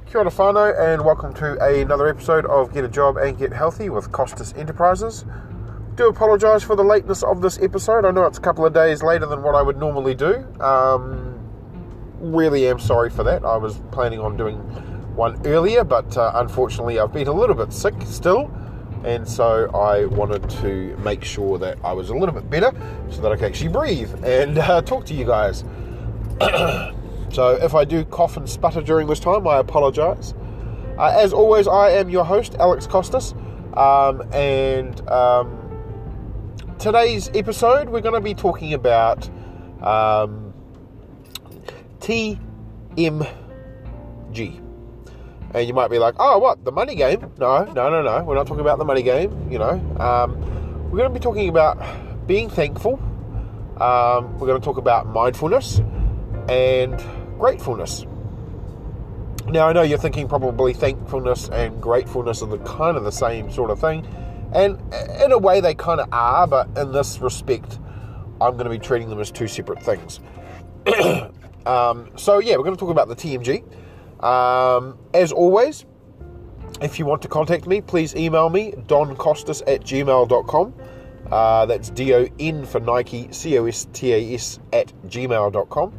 Kia ora whānau, and welcome to another episode of Get a Job and Get Healthy with Costas Enterprises. Do apologise for the lateness of this episode. I know it's a couple of days later than what I would normally do. Really am sorry for that. I was planning on doing one earlier, but unfortunately I've been a little bit sick still, and so I wanted to make sure that I was a little bit better so that I could actually breathe and talk to you guys. So if I do cough and sputter during this time, I apologise. As always, I am your host, Alex Costas, and today's episode we're going to be talking about TMG. And you might be like, oh, what, the money game? No, we're not talking about the money game, we're going to be talking about being thankful. We're going to talk about mindfulness and gratefulness. Now, I know you're thinking probably thankfulness and gratefulness are the same sort of thing, and in a way they kind of are, but in this respect, I'm going to be treating them as two separate things. We're going to talk about the TMG. As always, if you want to contact me, please email me, doncostas@gmail.com. That's DON for Nike, COSTAS @gmail.com.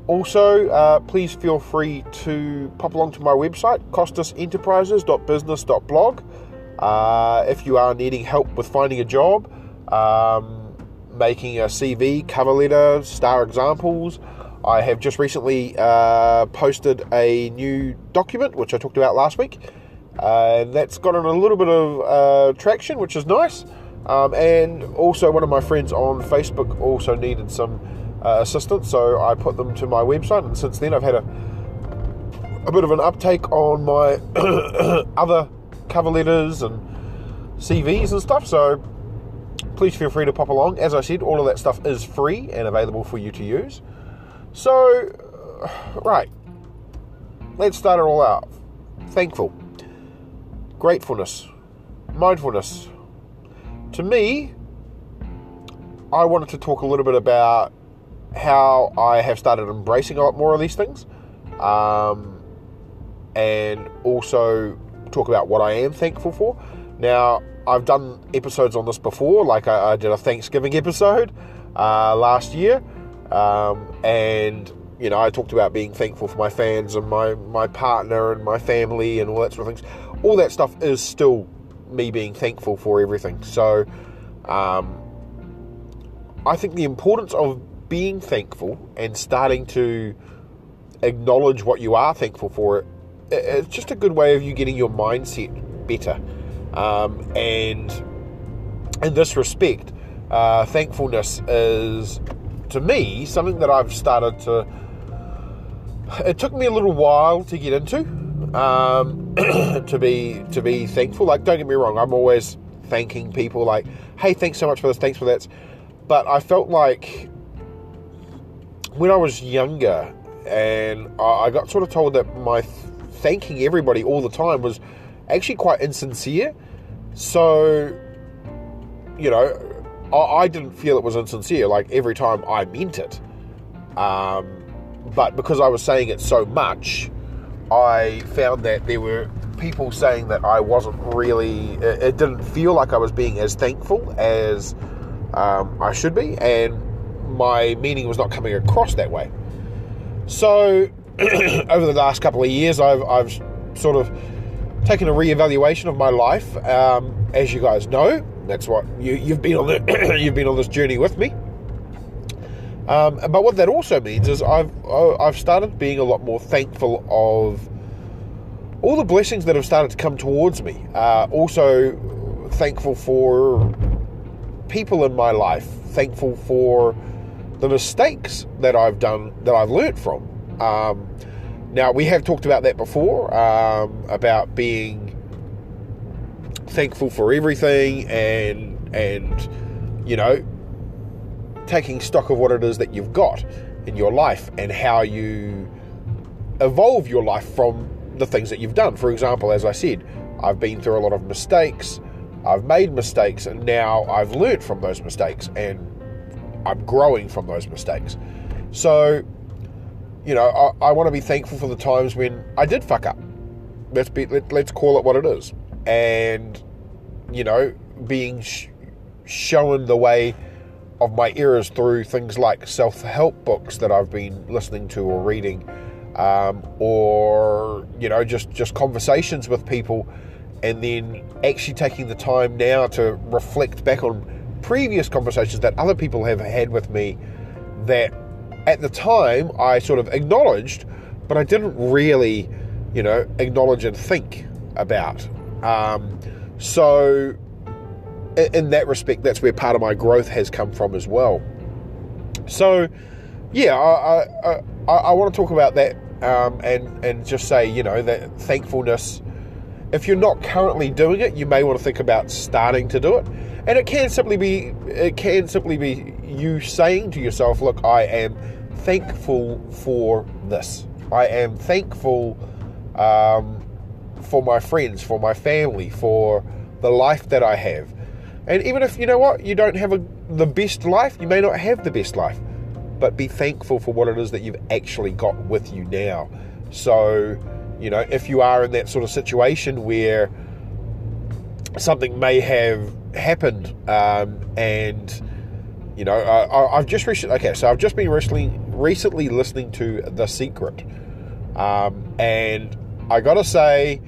Also, please feel free to pop along to my website, costasenterprises.business.blog. If you are needing help with finding a job, making a CV, cover letter, star examples, I have just recently posted a new document, which I talked about last week, and that's gotten a little bit of traction, which is nice. And also one of my friends on Facebook also needed some assistance, so I put them to my website, and since then I've had a bit of an uptake on my other cover letters and CVs and stuff, so please feel free to pop along. As I said, all of that stuff is free and available for you to use. So, right, let's start it all out. Thankful, gratefulness, mindfulness. To me, I wanted to talk a little bit about how I have started embracing a lot more of these things, and also talk about what I am thankful for. Now, I've done episodes on this before, like I did a Thanksgiving episode last year, and I talked about being thankful for my fans and my partner and my family and all that sort of things. All that stuff is still me being thankful for everything. So I think the importance of being thankful and starting to acknowledge what you are thankful for, it's just a good way of you getting your mindset better. And in this respect, thankfulness is, to me, something that I've started to... It took me a little while to get into, to be thankful. Like, don't get me wrong, I'm always thanking people, like, hey, thanks so much for this, thanks for that. But I felt like when I was younger, and I got sort of told that my thanking everybody all the time was actually quite insincere. So, I didn't feel it was insincere. Like, every time I meant it. But because I was saying it so much, I found that there were people saying that I wasn't really... It didn't feel like I was being as thankful as I should be, and my meaning was not coming across that way. So, over the last couple of years, I've sort of taken a reevaluation of my life. As you guys know, that's what you've been on you've been on this journey with me. But what that also means is I've started being a lot more thankful of all the blessings that have started to come towards me. Also thankful for people in my life. Thankful for the mistakes that I've done, that I've learnt from. Now, we have talked about that before, about being thankful for everything and taking stock of what it is that you've got in your life and how you evolve your life from the things that you've done. For example, as I said, I've been through a lot of mistakes, I've made mistakes, and now I've learnt from those mistakes and I'm growing from those mistakes. So I want to be thankful for the times when I did fuck up. Let's call it what it is. And, being shown the way of my errors through things like self-help books that I've been listening to or reading, or just conversations with people, and then actually taking the time now to reflect back on previous conversations that other people have had with me that at the time I sort of acknowledged, but I didn't really, acknowledge and think about. So in that respect, that's where part of my growth has come from as well. So yeah, I want to talk about that, and just say, that thankfulness, if you're not currently doing it, you may want to think about starting to do it. And it can simply be you saying to yourself, look, I am thankful for this. I am thankful for my friends, for my family, for the life that I have. And even if, you don't have the best life, you may not have the best life, but be thankful for what it is that you've actually got with you now. So, if you are in that sort of situation where something may have happened, and, I've just been recently listening to The Secret, and I gotta say,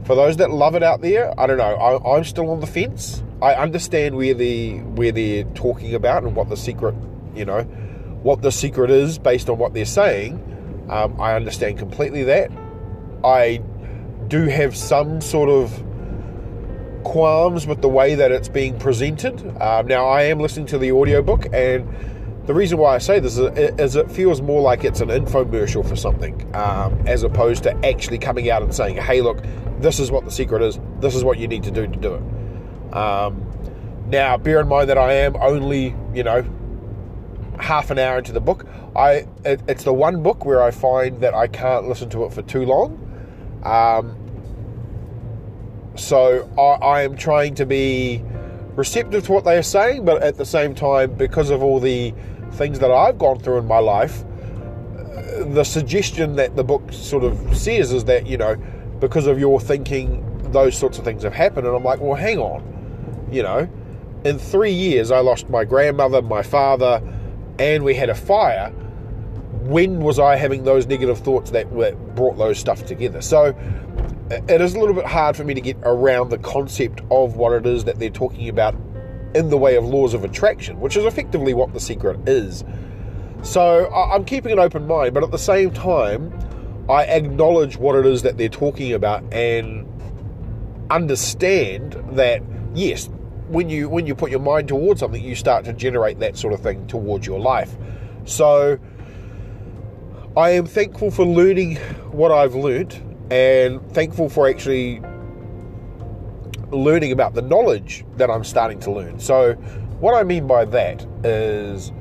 for those that love it out there, I don't know, I'm still on the fence. I understand where they're talking about and what the secret, what the secret is based on what they're saying. I understand completely that. I do have some sort of qualms with the way that it's being presented. Now, I am listening to the audiobook, and the reason why I say this is it feels more like it's an infomercial for something, as opposed to actually coming out and saying, hey, look, this is what the secret is. This is what you need to do it. Now, bear in mind that I am only, half an hour into the book. It's the one book where I find that I can't listen to it for too long. So I am trying to be receptive to what they are saying, but at the same time, because of all the things that I've gone through in my life, the suggestion that the book sort of says is that, because of your thinking, those sorts of things have happened. And I'm like, well, hang on, in 3 years, I lost my grandmother, my father, and we had a fire. When was I having those negative thoughts that brought those stuff together? So it is a little bit hard for me to get around the concept of what it is that they're talking about in the way of laws of attraction, which is effectively what The Secret is. So I'm keeping an open mind, but at the same time, I acknowledge what it is that they're talking about and understand that, yes, when you put your mind towards something, you start to generate that sort of thing towards your life. So I am thankful for learning what I've learned, and thankful for actually learning about the knowledge that I'm starting to learn. So what I mean by that is,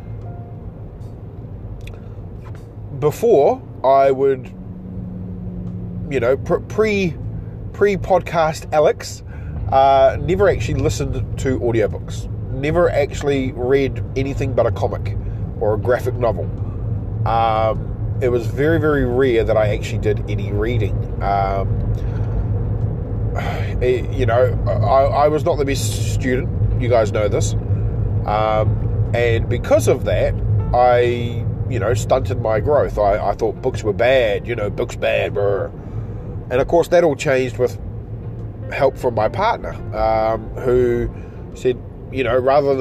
before I would, pre-podcast Alex, never actually listened to audiobooks, never actually read anything but a comic or a graphic novel. It was very, very rare that I actually did any reading. I was not the best student, you guys know this, and because of that, I stunted my growth. I thought books were bad, books bad, brr. And of course that all changed with help from my partner, who said, rather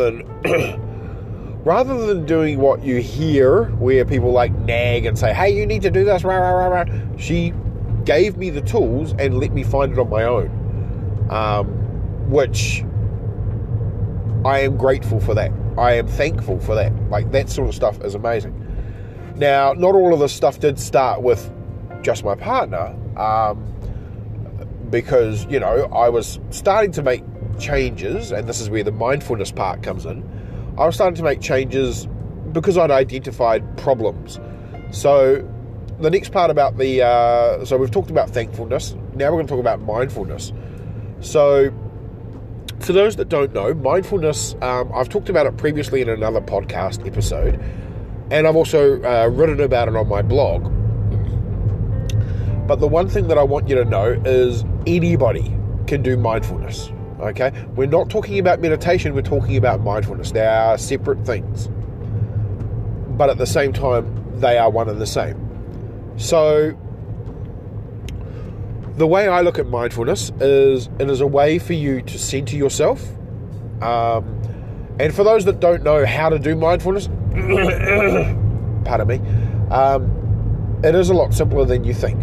than doing what you hear where people like nag and say, hey, you need to do this, rah, rah, rah, rah, she gave me the tools and let me find it on my own, which I am grateful for that. I am thankful for that. Like, that sort of stuff is amazing. Now, not all of this stuff did start with just my partner, because, I was starting to make changes, and this is where the mindfulness part comes in. I was starting to make changes because I'd identified problems. So the next part about so we've talked about thankfulness. Now we're going to talk about mindfulness. So to those that don't know, mindfulness, I've talked about it previously in another podcast episode, and I've also written about it on my blog. But the one thing that I want you to know is anybody can do mindfulness, okay? We're not talking about meditation, we're talking about mindfulness. They are separate things, but at the same time, they are one and the same. So the way I look at mindfulness is it is a way for you to center yourself. And for those that don't know how to do mindfulness, pardon me, it is a lot simpler than you think.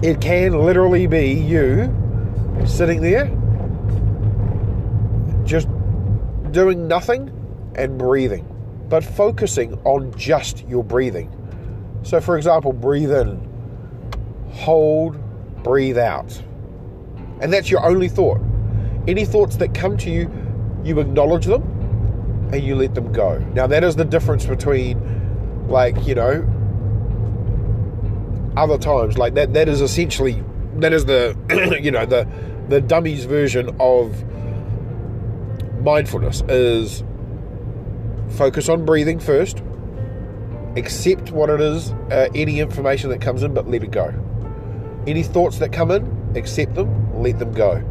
It can literally be you sitting there, just doing nothing and breathing, but focusing on just your breathing. So for example, breathe in, hold, breathe out. And that's your only thought. Any thoughts that come to you, you acknowledge them and you let them go. Now that is the difference between, like, you know, other times. Like that is essentially, that is the, you know, the dummies version of mindfulness is focus on breathing first, accept what it is, any information that comes in, but let it go. Any thoughts that come in, accept them, let them go.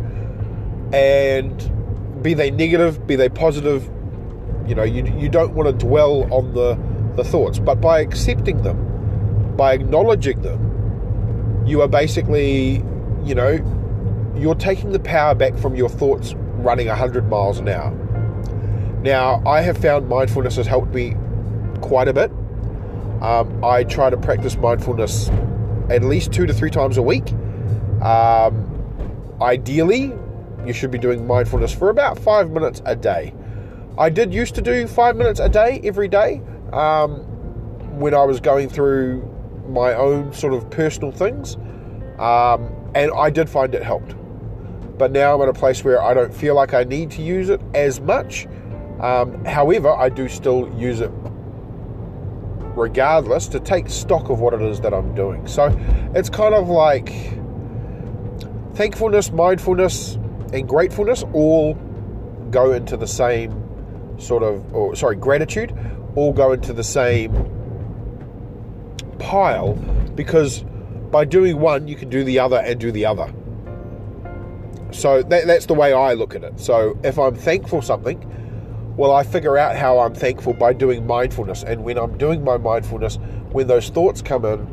And be they negative, be they positive, you know, you don't want to dwell on the thoughts, but by accepting them, by acknowledging them, you are basically, you know, you're taking the power back from your thoughts running 100 miles an hour. Now, I have found mindfulness has helped me quite a bit. I try to practice mindfulness at least 2 to 3 times a week. Ideally, you should be doing mindfulness for about 5 minutes a day. I did used to do 5 minutes a day, every day, when I was going through my own sort of personal things, and I did find it helped. But now I'm at a place where I don't feel like I need to use it as much. However, I do still use it regardless to take stock of what it is that I'm doing. So it's kind of like thankfulness, mindfulness, and gratefulness all go into the same sort of, or sorry, gratitude, all go into the same pile, because by doing one, you can do the other and do the other. So that's the way I look at it. So if I'm thankful for something, well, I figure out how I'm thankful by doing mindfulness. And when I'm doing my mindfulness, when those thoughts come in,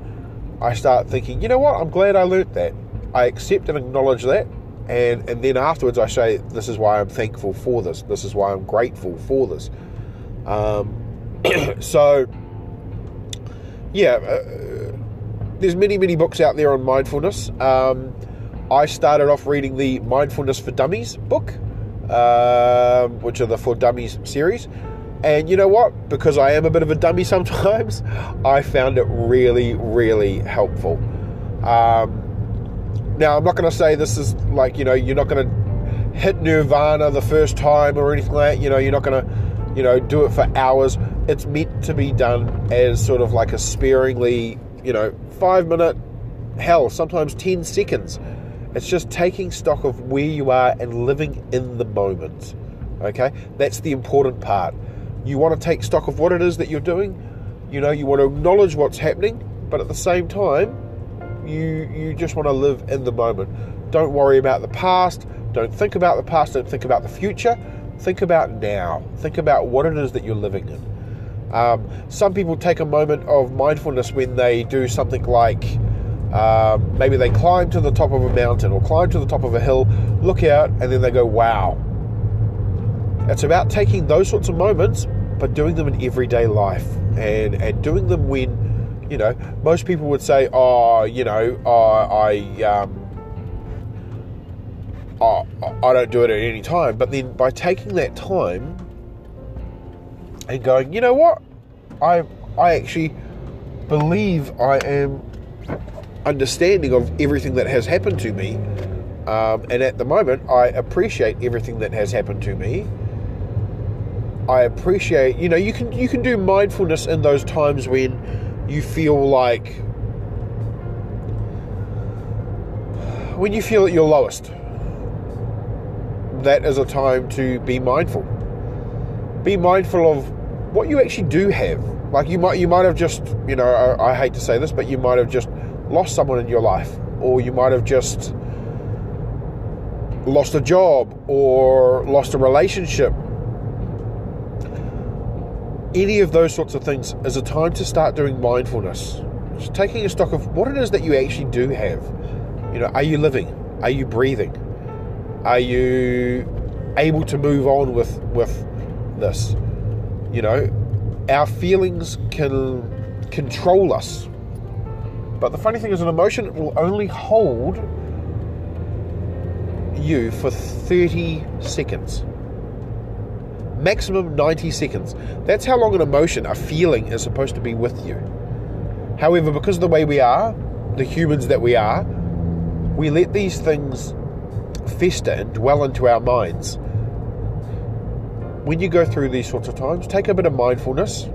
I start thinking, you know what, I'm glad I learnt that. I accept and acknowledge that. And then afterwards I say, this is why I'm thankful for this. This is why I'm grateful for this. So, yeah, there's many books out there on mindfulness. I started off reading the Mindfulness for Dummies book, which are the For Dummies series. And you know what? Because I am a bit of a dummy sometimes, I found it really helpful. Now, I'm not going to say this is like, you know, you're not going to hit nirvana the first time or anything like that. You know, you're not going to, you know, do it for hours. It's meant to be done as sort of like a sparingly, you know, 5 minute, hell, sometimes 10 seconds. It's just taking stock of where you are and living in the moment. Okay? That's the important part. You want to take stock of what it is that you're doing. You know, you want to acknowledge what's happening, but at the same time, you just want to live in the moment. Don't worry about the past. Don't think about the past. Don't think about the future. Think about now. Think about what it is that you're living in. Some people take a moment of mindfulness when they do something like maybe they climb to the top of a mountain or climb to the top of a hill, look out, and then they go, wow. It's about taking those sorts of moments, but doing them in everyday life and doing them when, you know, most people would say, oh, you know, I don't do it at any time. But then by taking that time and going, you know what, I actually believe I am understanding of everything that has happened to me, and at the moment I appreciate everything that has happened to me. I appreciate, you know, you can do mindfulness in those times when you feel like, when you feel at your lowest. That is a time to be mindful. Be mindful of what you actually do have. Like you might have just, you know, I hate to say this, but you might have just lost someone in your life, or you might have just lost a job or lost a relationship. Any of those sorts of things is a time to start doing mindfulness. Just taking a stock of what it is that you actually do have. Are you living? Are you breathing? Are you able to move on with this? Our feelings can control us. But the funny thing is, an emotion will only hold you for 30 seconds. Maximum 90 seconds. That's how long an emotion, a feeling, is supposed to be with you. However, because of the way we are, the humans that we are, we let these things fester and dwell into our minds. When you go through these sorts of times, take a bit of mindfulness.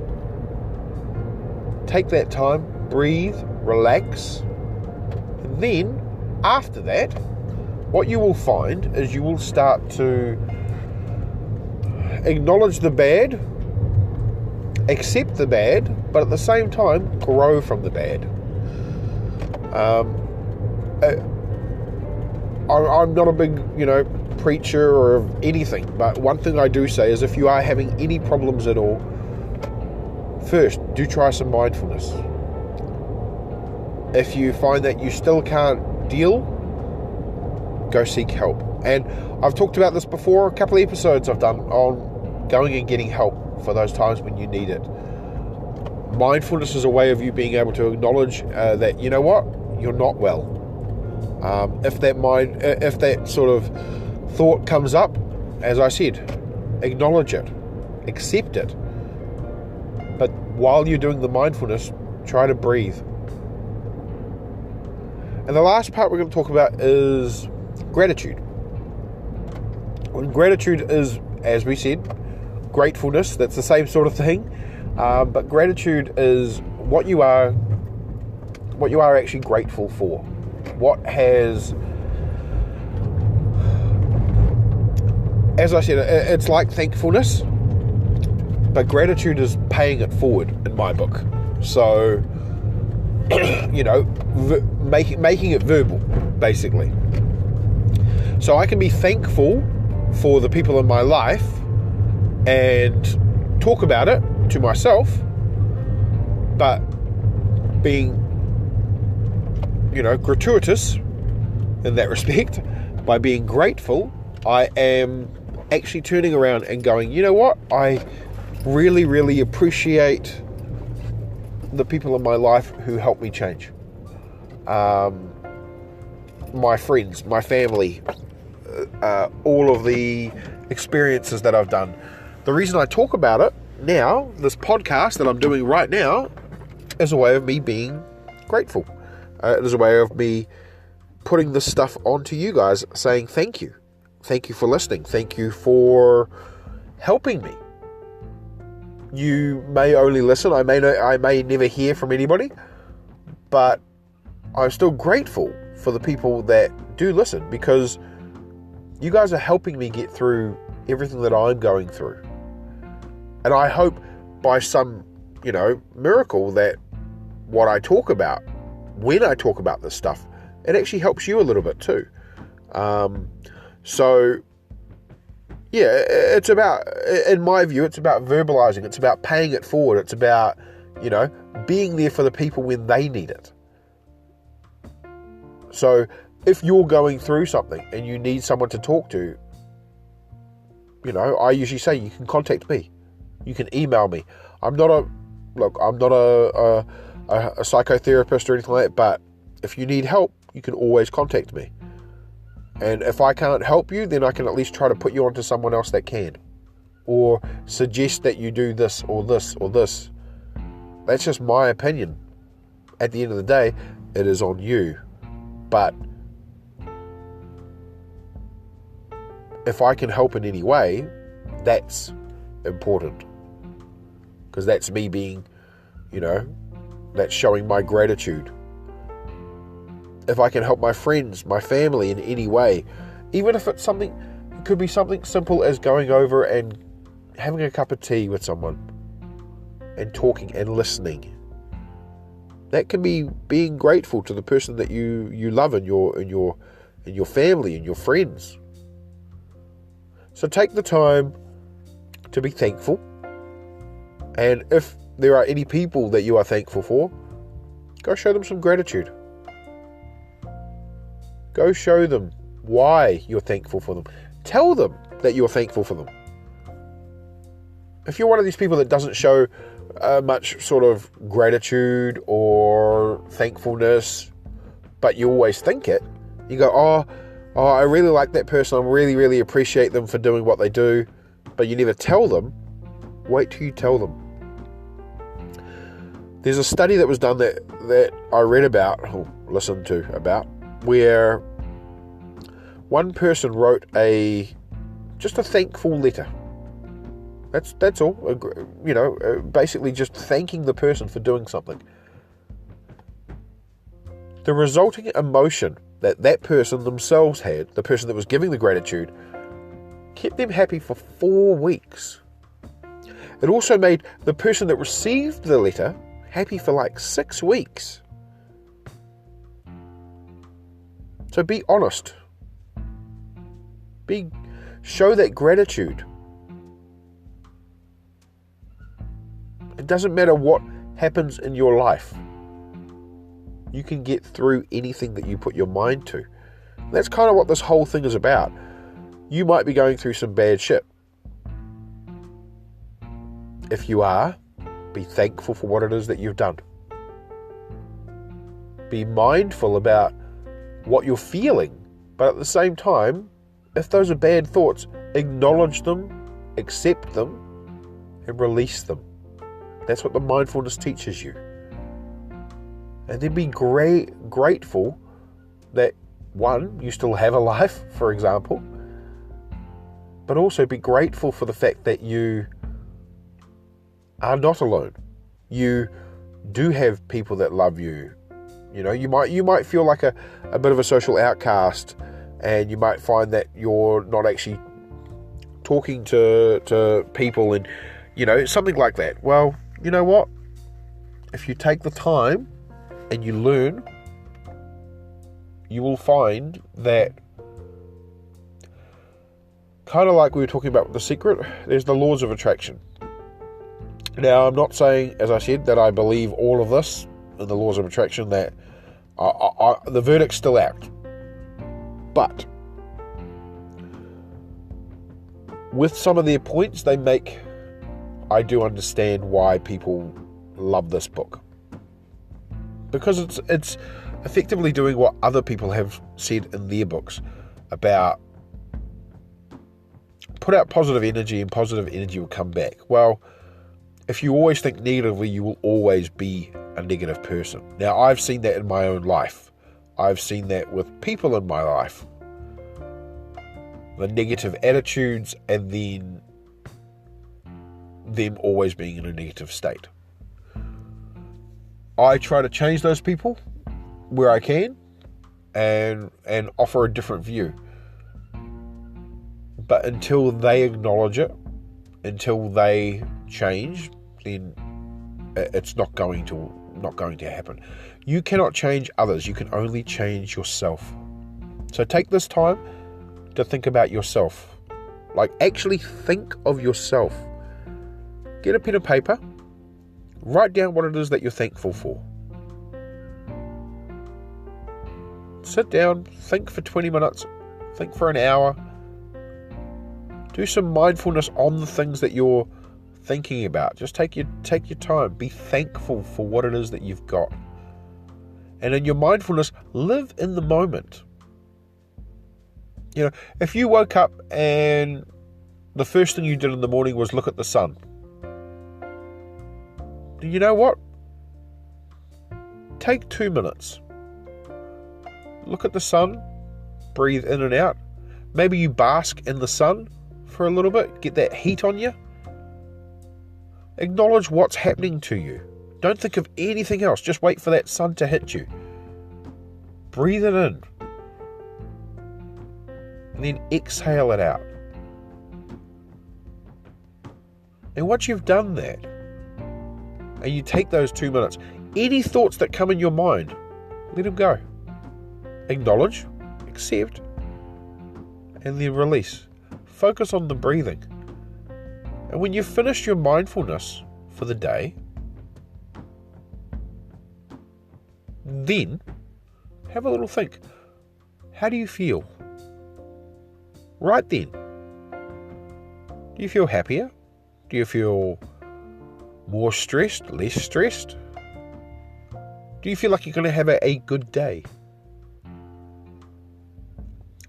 Take that time, breathe, relax. And then, after that, what you will find is you will start to acknowledge the bad, accept the bad, but at the same time, grow from the bad. I'm not a big, preacher or anything, but one thing I do say is if you are having any problems at all, first, do try some mindfulness. If you find that you still can't deal, go seek help. And I've talked about this before, a couple of episodes I've done on going and getting help for those times when you need it. Mindfulness is a way of you being able to acknowledge that, you know what, you're not well. If that sort of thought comes up, as I said, acknowledge it, accept it. But while you're doing the mindfulness, try to breathe. And the last part we're going to talk about is gratitude. And gratitude is, as we said, gratefulness. That's the same sort of thing. But gratitude is what you are actually grateful for. What has, as I said, it's like thankfulness, but gratitude is paying it forward in my book. So, making it verbal, basically. So I can be thankful for the people in my life and talk about it to myself, but being, gratuitous in that respect, by being grateful, I am actually turning around and going, you know what, I really, really appreciate the people in my life who help me change. My friends, my family, all of the experiences that I've done. The reason I talk about it now, this podcast that I'm doing right now, is a way of me being grateful. It is a way of me putting this stuff onto you guys, saying thank you. Thank you for listening. Thank you for helping me. You may only listen. I may never hear from anybody, but I'm still grateful for the people that do listen, because you guys are helping me get through everything that I'm going through. And I hope by some, miracle that what I talk about, when I talk about this stuff, it actually helps you a little bit too. So, yeah, it's about, in my view, it's about verbalizing. It's about paying it forward. It's about, being there for the people when they need it. So, if you're going through something and you need someone to talk to, I usually say you can contact me. You can email me. I'm not a psychotherapist or anything like that, but if you need help, you can always contact me. And if I can't help you, then I can at least try to put you onto someone else that can. Or suggest that you do this or this or this. That's just my opinion. At the end of the day, it is on you. But if I can help in any way, that's important. Because that's me being, that's showing my gratitude. If I can help my friends, my family in any way, even if it's it could be something simple as going over and having a cup of tea with someone and talking and listening. That can be being grateful to the person that you love in your family and your friends. So take the time to be thankful. And if there are any people that you are thankful for, go show them some gratitude. Go show them why you're thankful for them. Tell them that you're thankful for them. If you're one of these people that doesn't show much sort of gratitude or thankfulness, but you always think it, you go, oh, I really like that person. I really, really appreciate them for doing what they do, but you never tell them. Wait till you tell them. There's a study that was done that I read about, or listened to about, where one person wrote just a thankful letter. That's all. Basically just thanking the person for doing something. The resulting emotion that person themselves had, the person that was giving the gratitude, kept them happy for 4 weeks. It also made the person that received the letter happy for like 6 weeks. So be honest. Show that gratitude. It doesn't matter what happens in your life. You can get through anything that you put your mind to. That's kind of what this whole thing is about. You might be going through some bad shit. If you are, be thankful for what it is that you've done. Be mindful about what you're feeling, but at the same time, if those are bad thoughts, acknowledge them, accept them, and release them. That's what the mindfulness teaches you. And then be grateful that, one, you still have a life, for example, but also be grateful for the fact that you are not alone. You do have people that love you. You might feel like a bit of a social outcast, and you might find that you're not actually talking to people and, something like that. Well, you know what? If you take the time and you learn, you will find that, kind of like we were talking about with The Secret, there's the laws of attraction. Now, I'm not saying, as I said, that I believe all of this in the laws of attraction, that the verdict's still out. But with some of their points they make, I do understand why people love this book. Because it's effectively doing what other people have said in their books about put out positive energy and positive energy will come back. Well, if you always think negatively, you will always be a negative person. Now, I've seen that in my own life. I've seen that with people in my life. The negative attitudes and then them always being in a negative state. I try to change those people where I can and offer a different view. But until they acknowledge it, until they change, then it's not going to happen. You cannot change others. You can only change yourself. So take this time to think about yourself. Like, actually think of yourself. Get a pen and paper. Write down what it is that you're thankful for. Sit down, think for 20 minutes, think for an hour. Do some mindfulness on the things that you're thinking about. Just take your time. Be thankful for what it is that you've got. And in your mindfulness, live in the moment. If you woke up and the first thing you did in the morning was look at the sun, you know what? Take 2 minutes. Look at the sun, breathe in and out. Maybe you bask in the sun for a little bit, get that heat on you. Acknowledge what's happening to you. Don't think of anything else. Just wait for that sun to hit you. Breathe it in. And then exhale it out. And once you've done that, and you take those 2 minutes, Any thoughts that come in your mind, let them go. Acknowledge, accept, and then release. Focus on the breathing. And when you've finished your mindfulness for the day, then have a little think. How do you feel? Right then. Do you feel happier? Do you feel more stressed, less stressed? Do you feel like you're going to have a good day?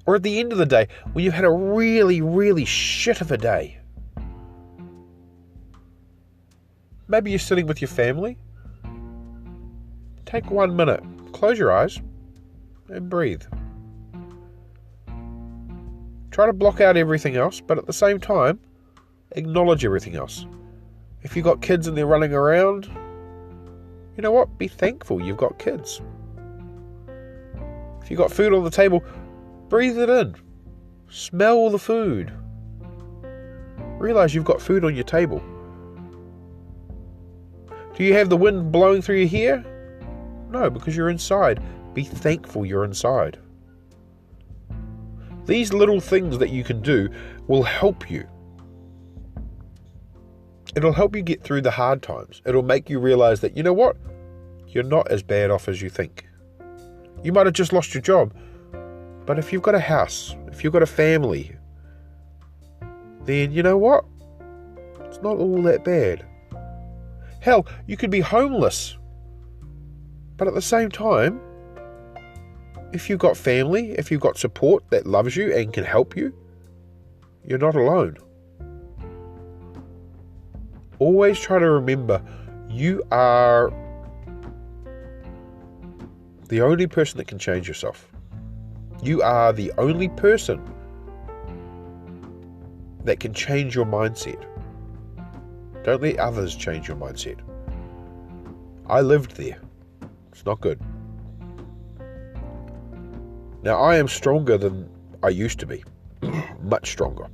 Or at the end of the day, when you've had a really, really shit of a day, maybe you're sitting with your family. Take 1 minute, close your eyes, and breathe. Try to block out everything else, but at the same time, acknowledge everything else. If you've got kids and they're running around, you know what? Be thankful you've got kids. If you've got food on the table, breathe it in. Smell the food. Realize you've got food on your table. Do you have the wind blowing through your hair? No, because you're inside. Be thankful you're inside. These little things that you can do will help you. It'll help you get through the hard times. It'll make you realize that, you know what? You're not as bad off as you think. You might have just lost your job, but if you've got a house, if you've got a family, then you know what? It's not all that bad. Hell, you could be homeless, but at the same time, if you've got family, if you've got support that loves you and can help you, you're not alone. Always try to remember, you are the only person that can change yourself. You are the only person that can change your mindset. Don't let others change your mindset. I lived there. It's not good. Now, I am stronger than I used to be. Much stronger.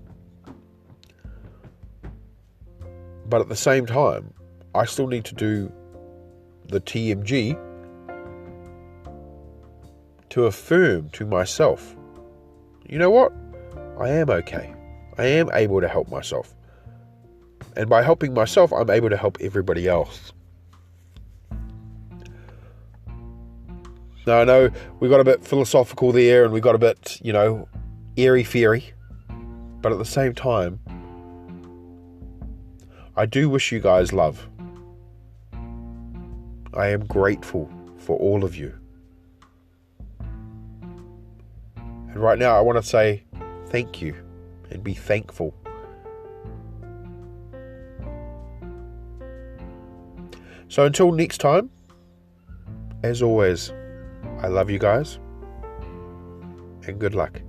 But at the same time, I still need to do the TMG to affirm to myself, you know what? I am okay. I am able to help myself. And by helping myself, I'm able to help everybody else. Now, I know we got a bit philosophical there and we got a bit, airy-fairy. But at the same time, I do wish you guys love. I am grateful for all of you. And right now I want to say thank you and be thankful. So until next time, as always, I love you guys and good luck.